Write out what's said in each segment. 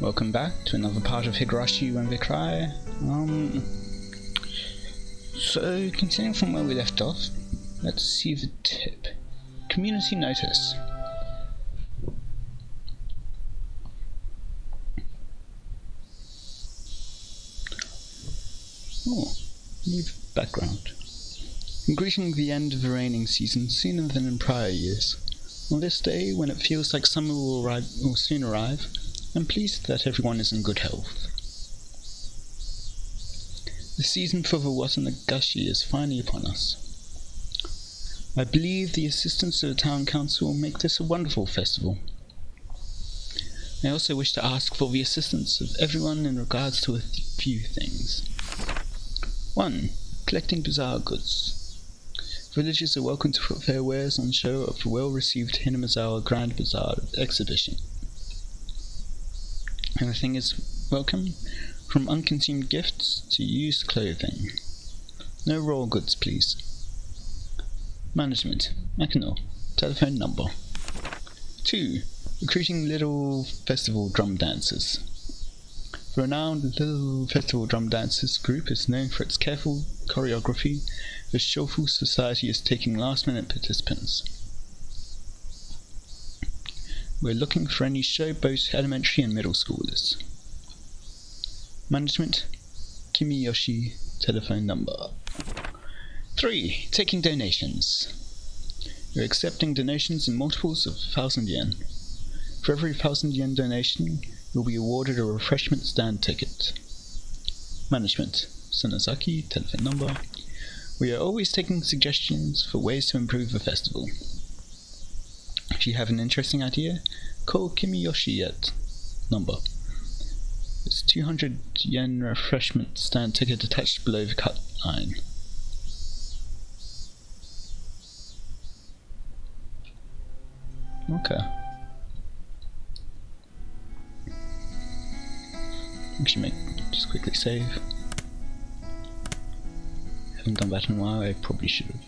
Welcome back to another part of Higurashi When They Cry. So continuing from where we left off, let's see the tip. Community notice. Oh, new background. Greeting the end of the raining season sooner than in prior years. On this day, when it feels like summer will soon arrive, I'm pleased that everyone is in good health. The season for the Onikakushi is finally upon us. I believe the assistance of the town council will make this a wonderful festival. I also wish to ask for the assistance of everyone in regards to a few things. 1. Collecting bazaar goods. Villagers are welcome to put their wares on show at the well-received Hinamazawa Grand Bazaar exhibition. Everything is welcome, from unconsumed gifts to used clothing. No raw goods, please. Management. Akino. Telephone number. 2. Recruiting Little Festival Drum Dancers. The renowned Little Festival Drum Dancers group is known for its careful choreography. The Shofu Society is taking last-minute participants. We're looking for any showboat elementary and middle schoolers. Management, Kimiyoshi, telephone number. 3. Taking donations. We're accepting donations in multiples of 1,000 yen. For every 1,000 yen donation, you'll be awarded a refreshment stand ticket. Management, Sonozaki, telephone number. We are always taking suggestions for ways to improve the festival. If you have an interesting idea, call Kimiyoshi at number. It's 200 yen refreshment stand ticket attached below the cut line. Okay. Actually, just quickly save. Haven't done that in a while, I probably should have.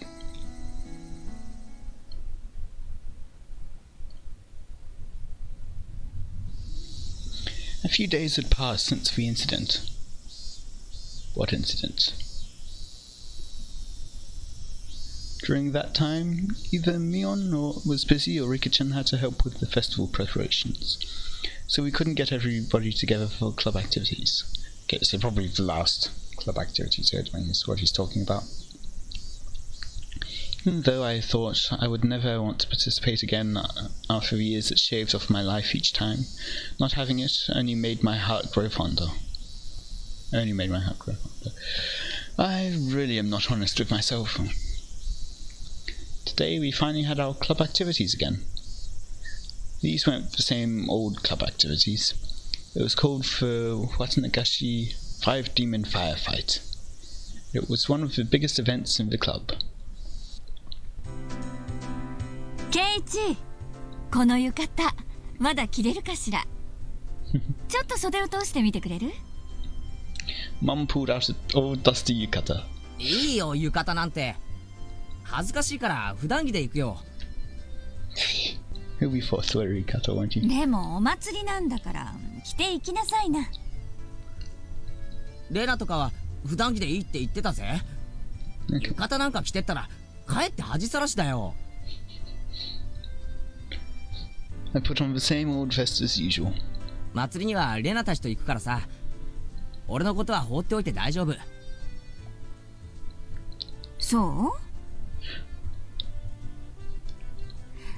A few days had passed since the incident. What incident? During that time, either Mion was busy or Rika-chan had to help with the festival preparations, so we couldn't get everybody together for club activities. Okay, so probably the last club activities here is what he's talking about. Even though I thought I would never want to participate again after the years it shaved off my life each time, not having it only made my heart grow fonder. I really am not honest with myself. Today we finally had our club activities again. These weren't the same old club activities. It was called for Onikakushi 5 Demon Firefight. It was one of the biggest events in the club. ケイチ、この浴衣まだ着れるかしら。ちょっと袖を通してみてくれる？ Mum pulled out an old dusty yukata. いいよ、浴衣なんて。恥ずかしいから普段着で行くよ。He'll be forced to wear a yukata, won't he? でもお祭りなんだから着て行きなさいな。レナとかは普段着でいいって言ってたぜ。Okay. 浴衣なんか着てったらかえって恥さらしだよ。I put on the same old vest as usual. 祭りにはレナたちと行くからさ。俺のことは放っておいて大丈夫。そ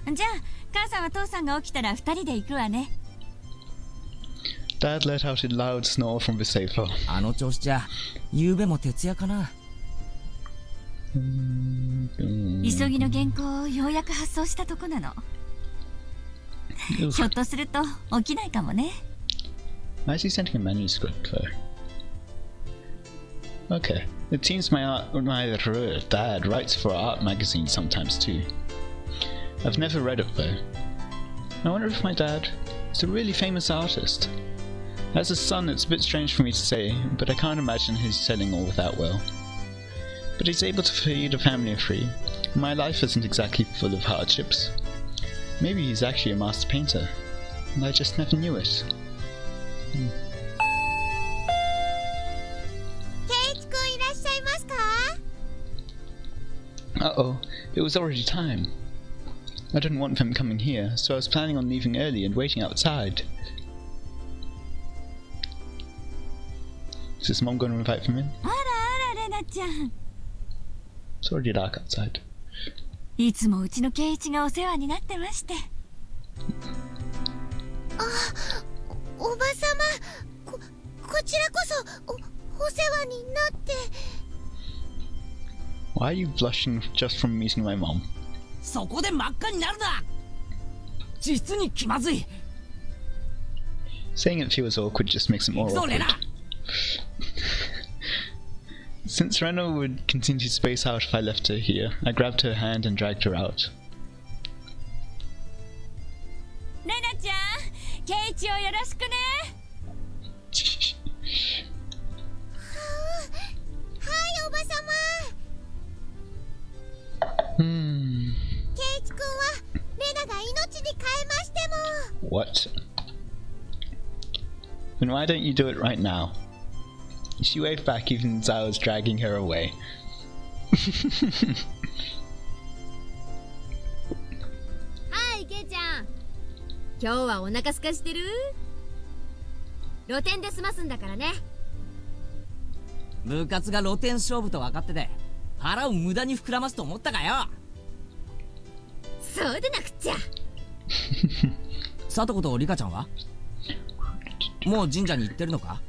う？じゃあ母さんは父さんが起きたら二人で行くわね。Dad let out a loud snore from the sofa. あの調子じゃ夕べも徹夜かな。急ぎの原稿をようやく発送したとこなの。ひょっとすると起きないかもね。Why is he sending a manuscript though? Okay, it seems my dad writes for art magazines sometimes too. I've never read it though. I wonder if my dad is a really famous artist. As a son, it's a bit strange for me to say, but I can't imagine he's selling all that well. But he's able to feed a family of 3. My life isn't exactly full of hardships. Maybe he's actually a master painter, and I just never knew it. Uh-oh, it was already time. I didn't want them coming here, so I was planning on leaving early and waiting outside. Is his mom going to invite them in? あらあらレナちゃん。 It's already dark outside. いつもうちの圭一がお世話になってまして。おばさま、こちらこそお世話になって。 Why are you blushing just from meeting my mom? そこで真っ赤になるな。実に気まずい。 Saying it feels awkward just makes it more そうレ awkward. ナ。 Since Reno would continue to space out if I left her here, I grabbed her hand and dragged her out. レナちゃん、圭一をよろしくね。はいおばさま。圭一くんはレナが命に変えましても。 What? Then why don't you do it right now? She waved back even as I was dragging her away. はいケイちゃん、今日はお腹すかしてる？露店で済ますんだからね。部活が露天勝負と分かってて腹を無駄に膨らますと思ったかよ。そうでなくっちゃ。さとことリカちゃんはもう神社に行ってるのか？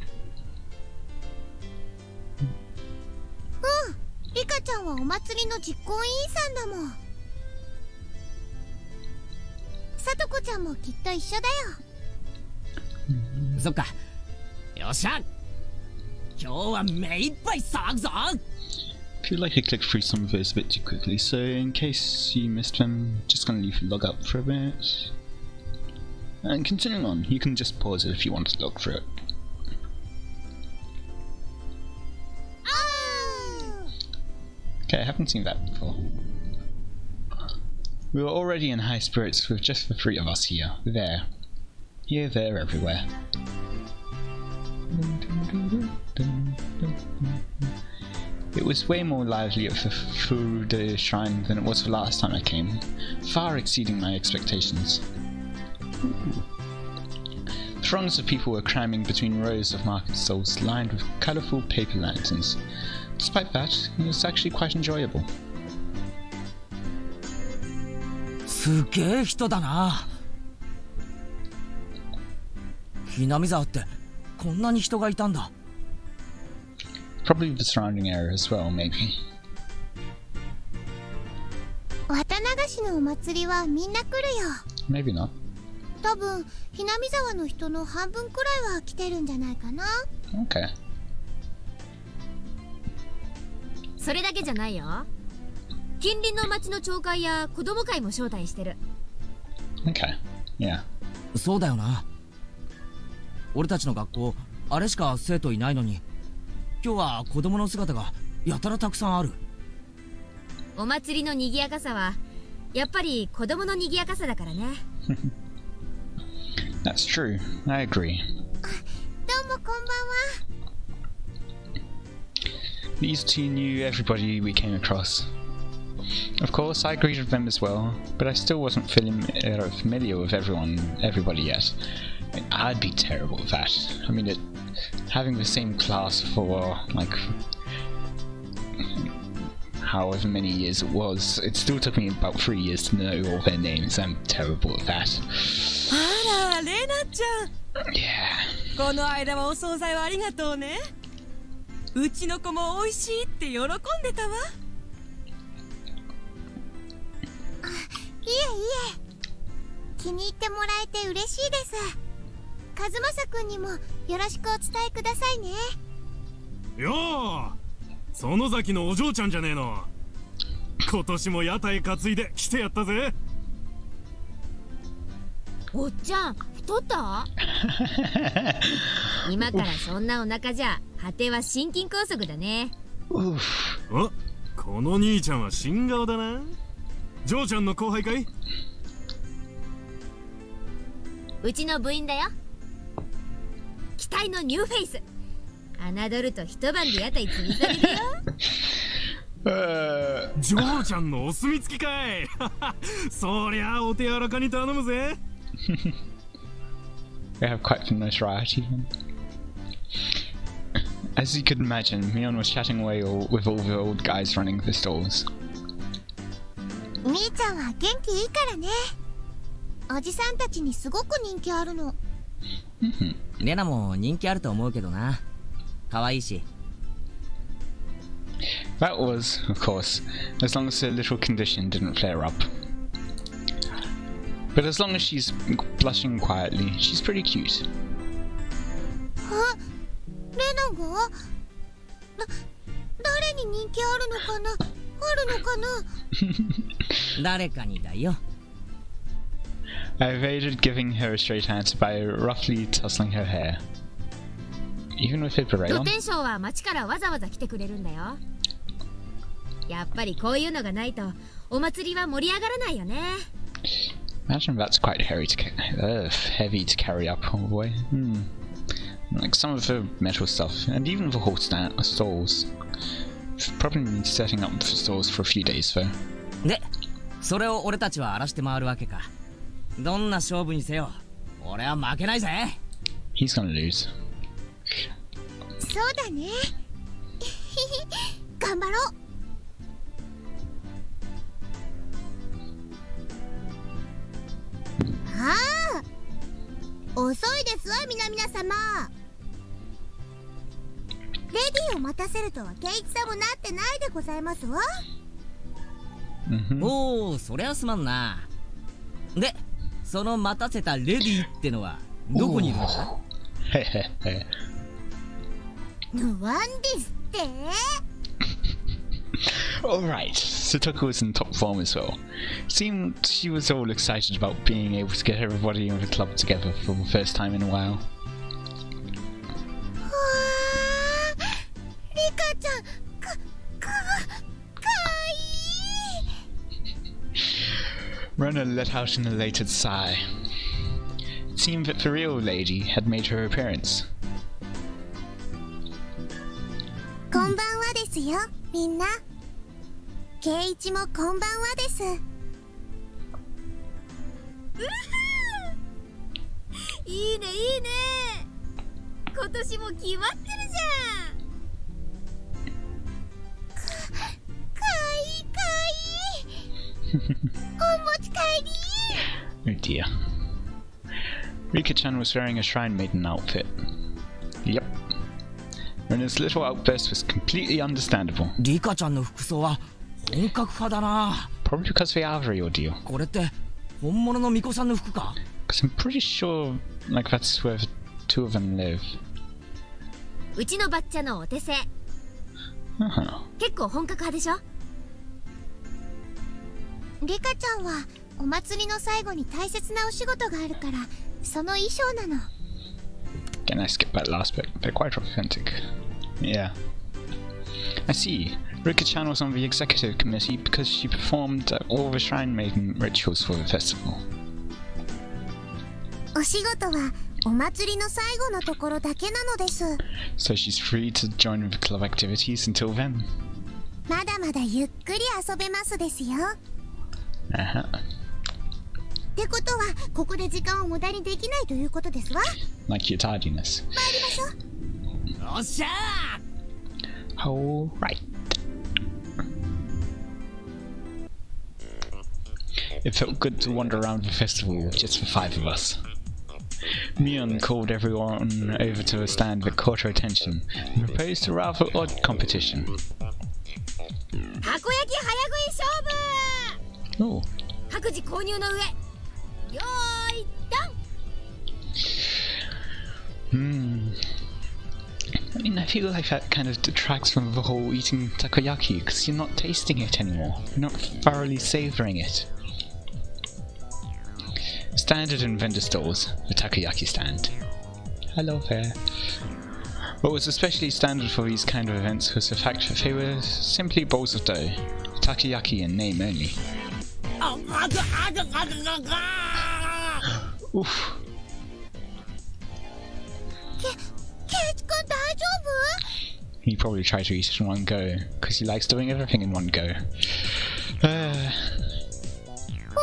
リカちゃんはお祭りの実行委員さんだもん。さとこちゃんもきっと一緒だよ。そっか。よっしゃ、今日は目いっぱい騒ぐぞ。 I feel like I clicked through some of those a bit too quickly, so in case you missed them, just gonna leave log out for a bit. And continuing on, you can just pause it if you want to look through it. Okay, I haven't seen that before. We were already in high spirits with just the three of us here. There. Here, there, everywhere. It was way more lively at the Furude shrine than it was the last time I came, far exceeding my expectations. Throngs of people were cramming between rows of market stalls lined with colourful paper lanterns. Despite that, it was actually quite enjoyable. すげえ人だな。ひなみ沢ってこんなに人がいたんだ。Probably the surrounding area as well, maybe. 綿流しのお祭りはみんな来るよ。 Maybe not. 多分ひなみ沢の人の半分くらいは来てるんじゃないかな。 Okay. それだけじゃないよ。近隣の町の町会や子供会も招待してる。 Okay. Yeah. そうだよな。俺たちの学校あれしか生徒いないのに、今日は子供の姿がやたらたくさんある。お祭りの賑やかさはやっぱり子供の賑やかさだからね。That's true. I agree. どうもこんばんは。 These two knew everybody we came across. Of course, I greeted them as well, but I still wasn't familiar with everybody yet. I mean, I'd be terrible at that. I mean, having the same class for, like, however many years it was, it still took me about 3 years to know all their names. I'm terrible at that. あら、レナちゃん。 Yeah. この間はお惣菜をありがとうね。うちの子も美味しいって喜んでたわ。いえいえ、気に入ってもらえて嬉しいです。和正くんにもよろしくお伝えくださいね。よー、園崎のお嬢ちゃんじゃねえの。今年も屋台担いで来てやったぜ。おっちゃん太った？今からそんなお腹じゃ果ては心筋梗塞だね。Oof. お、この兄ちゃんは新顔だな。嬢ちゃんの後輩かい？うちの部員だよ。期待のニューフェイス。侮ると一晩で屋台潰されるよ。ジョーちゃんのお墨付きかい。そりゃお手柔らかに頼むぜ。They have quite a nice variety then. As you could imagine, Mion was chatting away with all the old guys running the stalls. みーちゃんは元気いいからね。おじさんたちにすごく人気あるの。レナも人気あると思うけどな。可愛いし。That was, of course, as long as her little condition didn't flare up. But as long as she's blushing quietly, she's pretty cute. あ、レナが？誰に人気あるのかな？あるのかな？誰かにだよ。I evaded giving her a straight answer by roughly tussling her hair. Even with her beret 露 on? 天商は町からわざわざ来てくれるんだよ。やっぱりこういうのがないとお祭りは盛り上がらないよね。Imagine that's quite heavy to carry up all the way. Like some of the metal stuff, and even the horse stalls. Probably need setting up the stalls for a few days though. で、それを俺たちは荒らして回るわけか。どんな勝負にせよ、俺は負けないぜ。He's gonna lose. そうだね。頑張ろう。ああ、遅いですわ皆様。レディーを待たせるとはケイチさんもなってないでございますわ。おお、そりゃすまんな。で、その待たせたレディーってのはどこにいるのか？へへへ。ワンですって？ Alright, Satoko was in top form as well. Seemed she was all excited about being able to get everybody in the club together for the first time in a while. わあ、リカちゃん、かわいい。Rena let out an elated sigh. It seemed that the real lady had made her appearance. こんばんはですよ、みんな。ケイイチもこんばんはです。いいねいいね。今年も決まってるじゃん。かわいいかわいい。お持ち帰り。 Oh dear. Rika-chan was wearing a shrine maiden outfit. Yep. Rena's little outburst was completely understandable. リカちゃんの服装は本格派だな。 Probably because of the Avery ordeal. これって本物の巫女さんの服か？ Because I'm pretty sure, like, that's where the two of them live. うちのバッチャのお手製。結構本格派でしょ？リカちゃんはお祭りの最後に大切なお仕事があるから、その衣装なの。 Again, I skipped that last bit. They're quite authentic. Yeah. I see. Rika-chan was on the executive committee because she performed all the Shrine Maiden rituals for the festival. お仕事はお祭りの最後のところだけなのです。 So she's free to join the club activities until then. まだまだゆっくり遊べますですよ。ってことは、ここで時間を無駄にできないということですわ。Like your tardiness. 参りましょう。よっしゃー。 Alright. It felt good to wander around the festival with just the five of us. Mion called everyone over to a stand that caught her attention and proposed a rather odd competition. たこ焼き早食い勝負。 Oh. 各自購入の上。よーい、ドン。I mean, I feel like that kind of detracts from the whole eating takoyaki because you're not tasting it anymore. You're not thoroughly savouring it. Standard in vendor stalls, the takoyaki stand. Hello there. What was especially standard for these kind of events was the fact that they were simply bowls of dough, takoyaki in name only. Oof. He probably tried to eat it in one go, because he likes doing everything in one go. お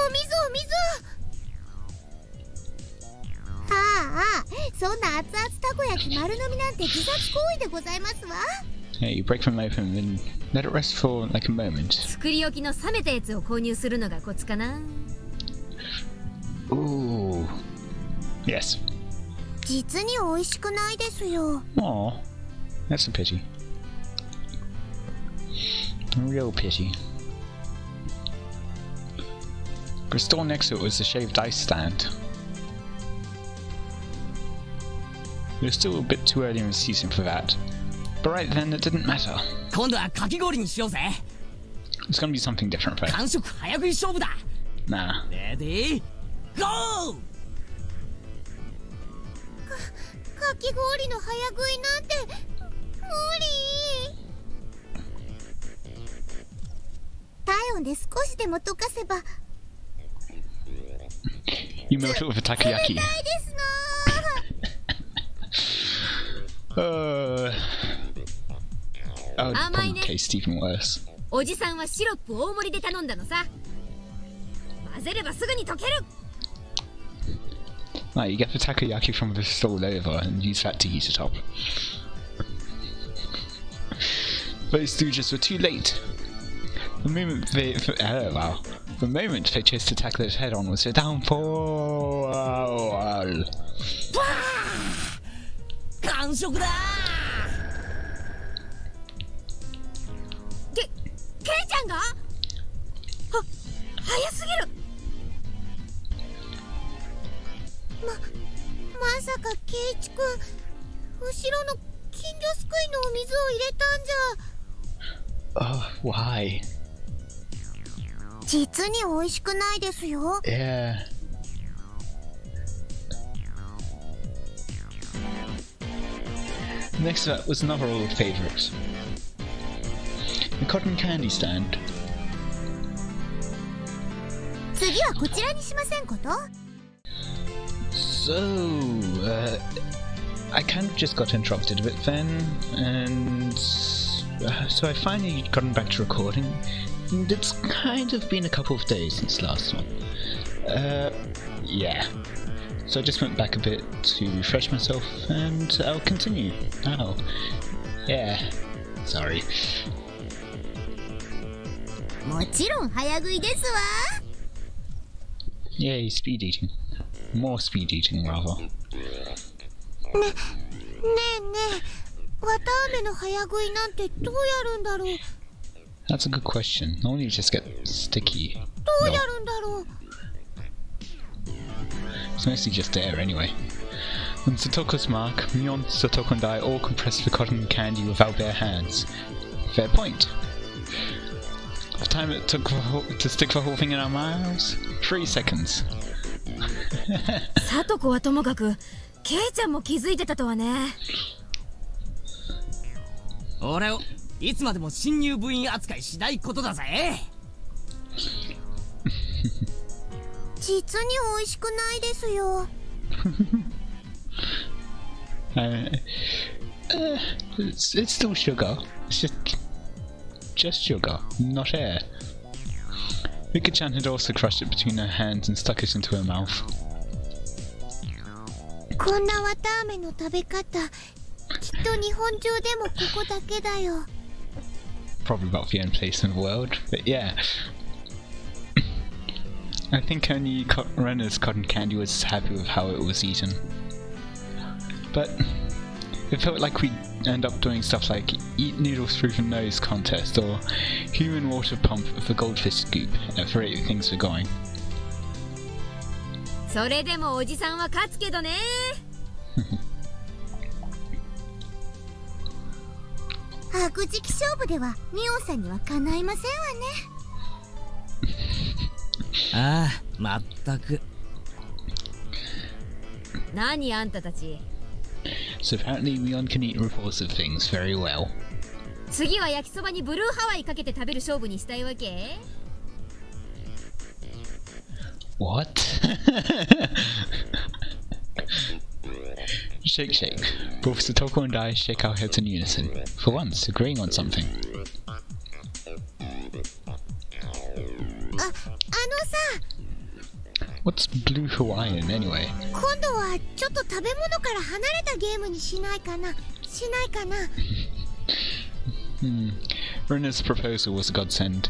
水お水。ああ、そんな熱々たこ焼き丸飲みなんて自殺行為でございますわ。Hey, you break them open and then let it rest for like a moment. 作り置きの冷めたやつを購入するのがコツかな。Ooh. Yes. 実に美味しくないですよ。Aw. That's a pity. A real pity. The store next to it was a shaved ice stand. It was still a bit too early in the season for that. But right then, it didn't matter. 今度はかき氷にしようぜ。 It's gonna be something different first. 完食早食い勝負だ。 Nah. レディーゴー。かき氷の早食いなんて無理。体温で少しでも溶かせば You melt it with a 冷た takoyaki. いですの。 That would probably Amai ne. taste even worse. おじさんはシロップ大盛りで頼んだのさ。混ぜればすぐに溶ける。 Like, you get the takoyaki from the stall over and use that to heat it up. Those stooges were too late. The moment they chose to tackle it head on was their downfall. 完食だ。ケイちゃんが？早すぎる。まさかケイチくん、後ろの金魚すくいのお水を入れたんじゃ。 Why? 実に美味しくないですよ。 Yeah. Next up was another old favourite. The cotton candy stand. 次はこちらにしませんこと？ So, I kind of just got interrupted a bit then, and so I finally gotten back to recording, and it's kind of been a couple of days since the last one. Yeah. So I just went back a bit to refresh myself, and I'll continue now. Yeah. Sorry. もちろん早食いですわ。 Yay, speed eating. More speed eating, rather. ねえねえ、綿あめの早食いなんてどうやるんだろう。 That's a good question. Normally you just get sticky. どうやるんだろう。 It's mostly just air anyway. On Satoko's mark, Mion, Satoko and I all compressed the cotton candy with our bare hands. Fair point. The time it took to stick the whole thing in our mouths? 3 seconds. さとこはともかく、ケイちゃんも気づいてたとはね。俺をいつまでも新入部員扱いしないことだぜ。実に美味しくないですよ。It's still sugar. It's just sugar, not air. Rika-chan had also crushed it between her hands and stuck it into her mouth. こんな綿あめの食べ方、きっと日本中でもここだけだよ。 Probably about the only place in the world, but yeah. I think only Rena's cotton candy was happy with how it was eaten. But it felt like we'd end up doing stuff like eat noodles through the nose contest or human water pump with a goldfish scoop at the rate things were going. それでもおじさんは勝つけどね。白磁気勝負ではミオンさんにはかないませんわね。ああ、まったく。何あんたたち。 So apparently Mion can eat repulsive things very well. 次は焼きそばにブルーハワイかけて食べる勝負にしたいわけ？ What? Shake, shake. Both Satoko and I shake our heads in unison, for once agreeing on something. あのさ、 What's Blue Hawaiian anyway? 今度はちょっと食べ物から離れたゲームにしないかな。Rena's proposal was a godsend.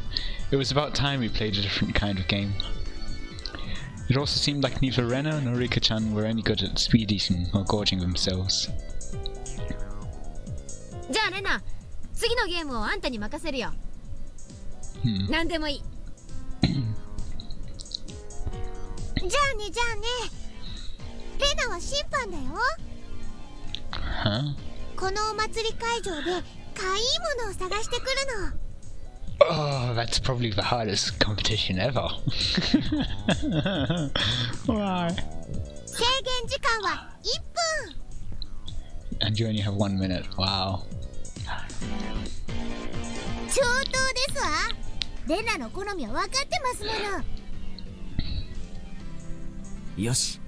It was about time we played a different kind of game. It also seemed like neither Rena nor Rika-chan were any good at speed eating or gorging themselves. じゃあレナ、次のゲームをあんたに任せるよ。何でもいい。じゃあね。レナは審判だよ。 Huh? このお祭り会場でかいいものを探してくるの。 Oh, that's probably the hardest competition ever. Why? 制限時間は1分。 And you only have 1 minute. Wow. 上等ですわ。レナの好みは分かってますもの。よし、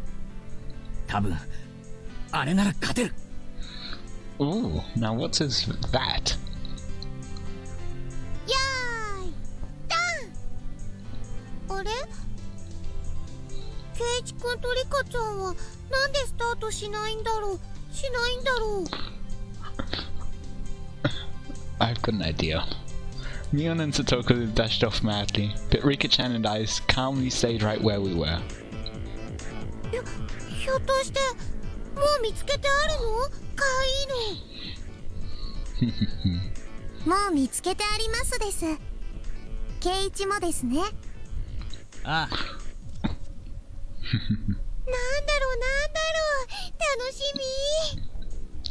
多分あれなら勝てる。 Ooh, now what is that? よーい、ドン。あれ、ケイチ君とリカちゃんはなんでスタートしないんだろう。 I've got an idea. Mion and Satoko dashed off madly, but Rika-chan and I calmly stayed right where we were. ひょっとしてもう見つけてあるの？かいいの。もう見つけてありますです。ケイチもですね。ああ。なんだろう、楽し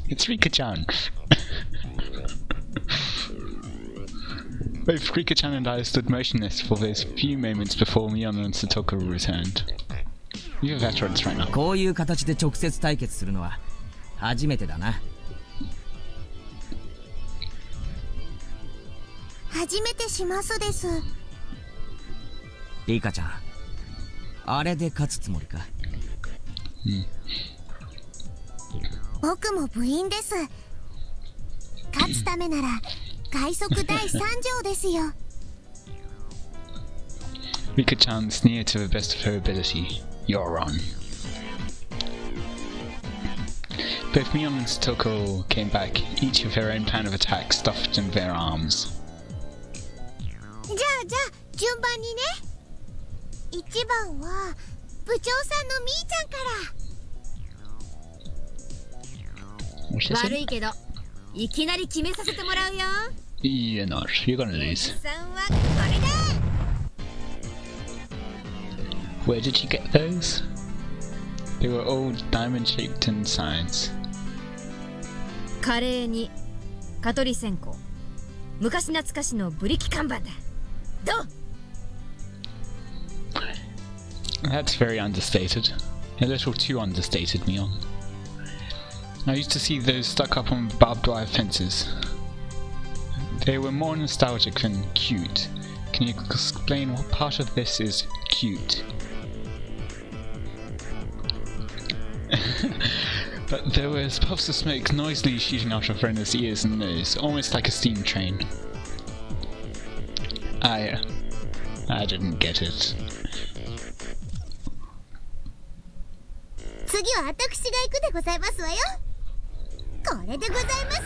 み。 It's Rika-chan. Both Rika-chan and I stood motionless for those few moments before Mion and Satoko returned. You're veterans right now. こういう形で直接対決するのは初めてだな。初めてしますです。リカちゃん、あれで勝つつもりか？僕も部員です。勝つためなら快速第3条ですよ。 Rika-chan's near to the best of her ability. You're on. Both Mion and Satoko came back, each with their own plan of attack stuffed in their arms. じゃあ順番にね。1番は部長さんのみーちゃんから。 What's this? 悪いけどいきなり決めさせてもらうよ。 You're not. You're gonna lose. さんはこれだ。 Where did you get those? They were all diamond-shaped insides. カレーに蚊取り線香、昔懐かしのブリキ看板だ。どう？ That's very understated. A little too understated, Mion. I used to see those stuck up on barbed wire fences. They were more nostalgic than cute. Can you explain what part of this is cute? But there was puffs of smoke noisily shooting out of Rena's ears and nose, almost like a steam train. I didn't get it. 次は私が行くでございますわよ。これでございます。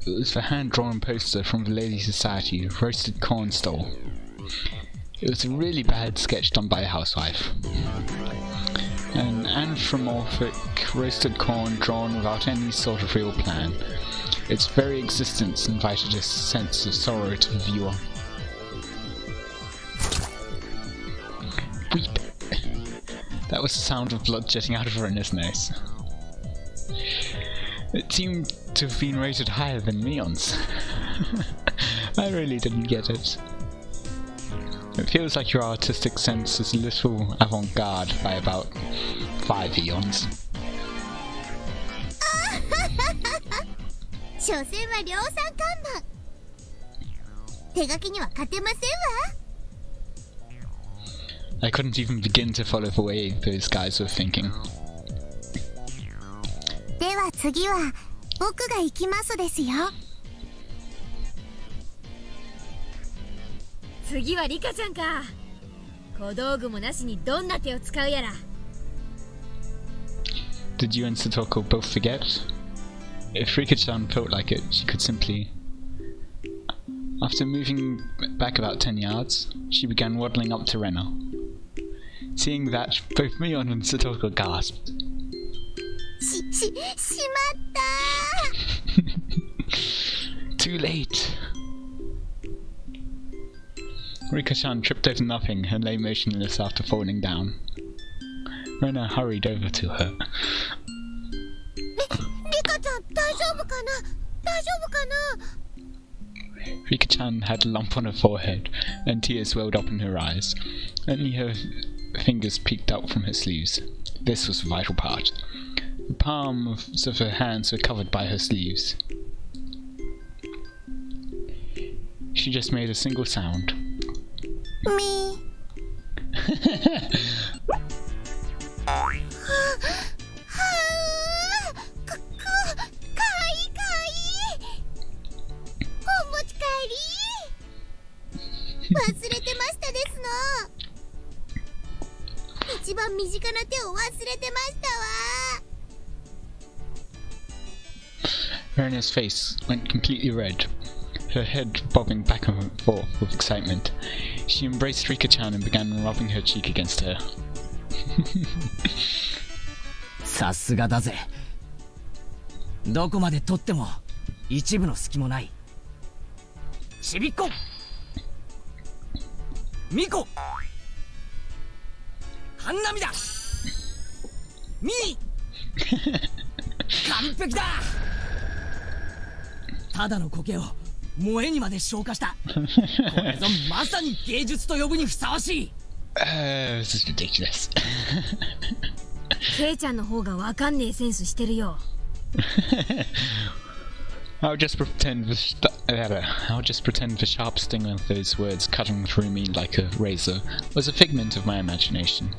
It was the hand-drawn poster from the Ladies' Society roasted corn stall. It was a really bad sketch done by a housewife. An anthropomorphic roasted corn drawn without any sort of real plan. Its very existence invited a sense of sorrow to the viewer. Weep. That was the sound of blood jetting out of Rena's nose. It seemed to have been rated higher than Mion's. I really didn't get it. It feels like your artistic sense is a little avant-garde by about 5 eons. 所詮は量産看板。手書きには勝てませんわ。 I couldn't even begin to follow the way those guys were thinking. では次は僕が行きますですよ。次はリカちゃんか。小道具もなしにどんな手を使うやら。 Did you and Satoko both forget? If Rika-chan felt like it, she could simply... After moving back about 10 yards, she began waddling up to Rena. Seeing that, both Mion and Satoko gasped. しまった Too late! Rika-chan tripped over nothing and lay motionless after falling down. Rena hurried over to her. リカちゃん大丈夫かな、大丈夫かな。 Rika-chan had a lump on her forehead, and tears welled up in her eyes. Only her fingers peeked out from her sleeves. This was the vital part. The palms of her hands were covered by her sleeves. She just made a single sound. み忘れてましたですの。一番身近な手を忘れてましたわ。 Rena's face went completely red, her head bobbing back and forth with excitement. She embraced Rika-chan and began rubbing her cheek against her. さすがだぜ。どこまで取っても一部の隙もない。ちびっこミコハンナミだミー完璧だ。ただの苔を燃えにまで昇華した。これぞまさに芸術と呼ぶにふさわしい。This is ridiculous. ケイちゃんの方がわかんねえセンスしてるよ。I'll just pretend the sharp sting of those words cutting through me like a razor was a figment of my imagination.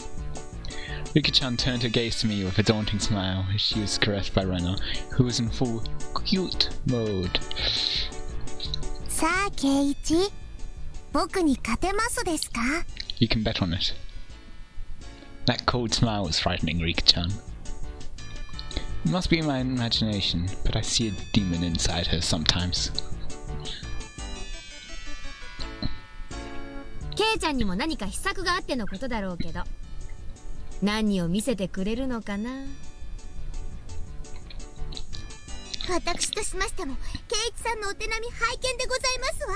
Rika-chan turned her gaze to me with a daunting smile as she was caressed by Rena, who was in full cute mode. さあケイイチ、僕に勝てますですか？ You can bet on it. That cold smile was frightening Rika-chan. It must be my imagination, but I see a demon inside her sometimes. ケイちゃんにも何か秘策があってのことだろうけど、何を見せてくれるのかな。私としましてもケイイチさんのお手並み拝見でございますわ。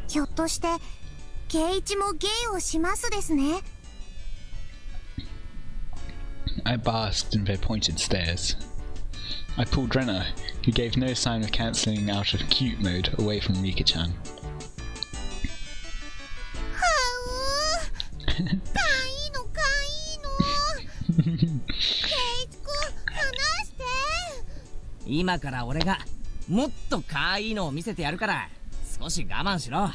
ひょっとしてケイイチも芸をしますですね。 I basked in their pointed stares. I pulled Rena, who gave no sign of cancelling out of cute mode, away from Rika-chan. はうかいのかいの。ケイイチくん話して。今から俺がもっとかわいいのを見せてやるから少し我慢しろ。も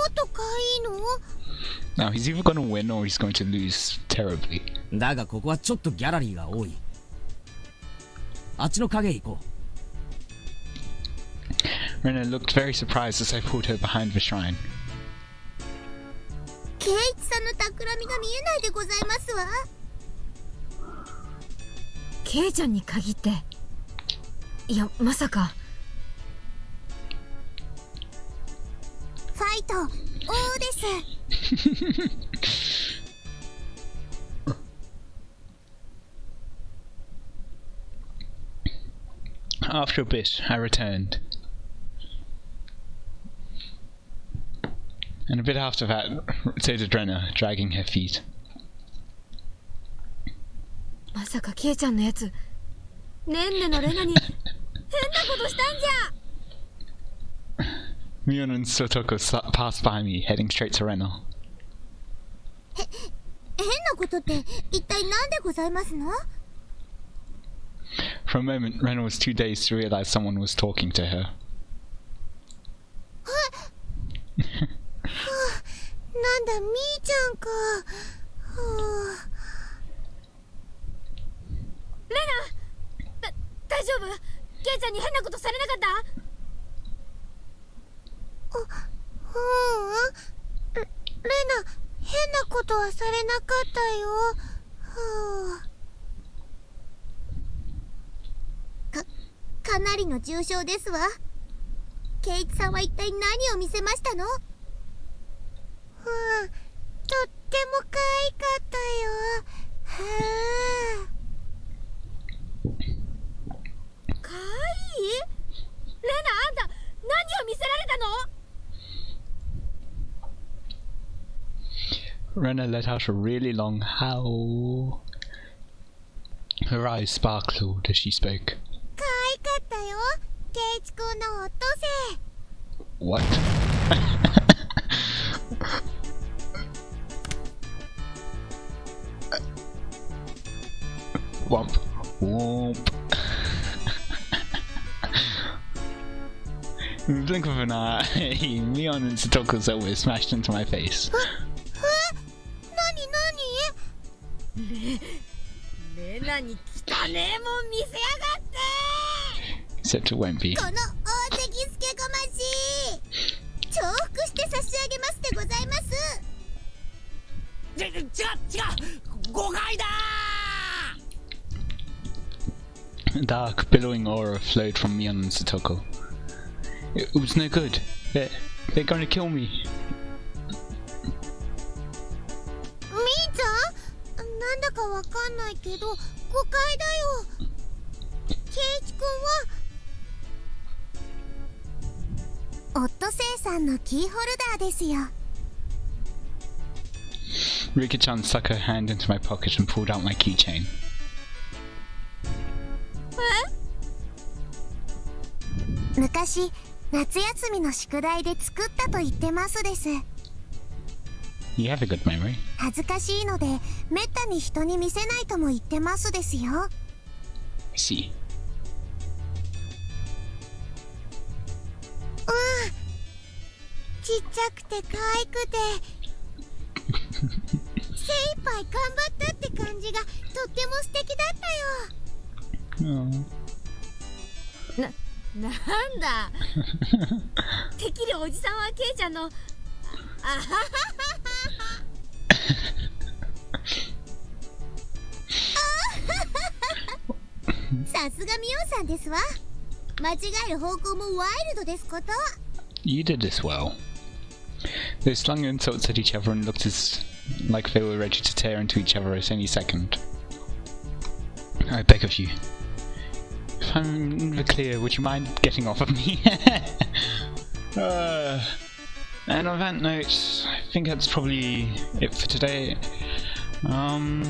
っとかいいの？ Now he's either going to win or he's going to lose terribly. だがここはちょっとギャラリーが多い。あっちの影行こう。 Rena looked very surprised as I pulled her behind the shrine. ケイイチさんの企みが見えないでございますわ。ケイちゃんに限って、いやまさか。ファイト、王です。After a bit, I returned. And a bit after that, so did Rena, dragging her feet. まさかケイちゃんのやつ、ねんねのレナに変なことしたんじゃ。 Mion and Sotoko passed by me, heading straight to Rena. 変なことって一体何でございますの？ For a moment, Rena was too dazed to realize someone was talking to her. なんだ、みーちゃんか。レナ、大丈夫？ケイちゃんに変なことされなかった？レナ、変なことはされなかったよ。かなりの重傷ですわ。ケイチさんは一体何を見せましたの？とっても可愛かったよ。かわいい？レナ、あんた何を見せられたの？ Rena let out a really long howl. Her eyes sparkled as she spoke. 可愛かったよ、ケイチ君のオットセイ。What? Womp. Womp. In the blink of an eye, Mion and Satoko's elbow smashed into my face. レナに汚ねえもん見せやがって。 Except it won't be. この大関すけこましい。重複して差し上げますでございます。違う誤解だ。 A dark, billowing aura flowed from Mion and Satoko. It was no good. They're going to kill me. みーちゃん、なんだかわかんないけど誤解だよ。ケイチ君はオットセイさんのキーホルダーですよ。 Rika-chan stuck her hand into my pocket and pulled out my keychain. 昔、夏休みの宿題で作ったと言ってますです。 You have a good memory. 恥ずかしいのでめったに人に見せないとも言ってますですよ。 I see. ちっちゃくて可愛くて精一杯頑張ったって感じがとっても素敵だったよ。 Oh. なんだてきりおじさんはケイちゃんのあはははさすがミオさんですわ。間違える方向もワイルドですこと。 You did this well. They slung insults at each other and looked as like they were ready to tear into each other at any second. I beg of you. If I'm in the clear, would you mind getting off of me? And on that note, I think that's probably it for today. I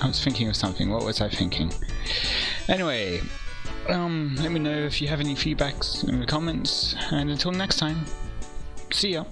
was thinking of something. What was I thinking? Anyway, let me know if you have any feedbacks in the comments, and until next time, see ya!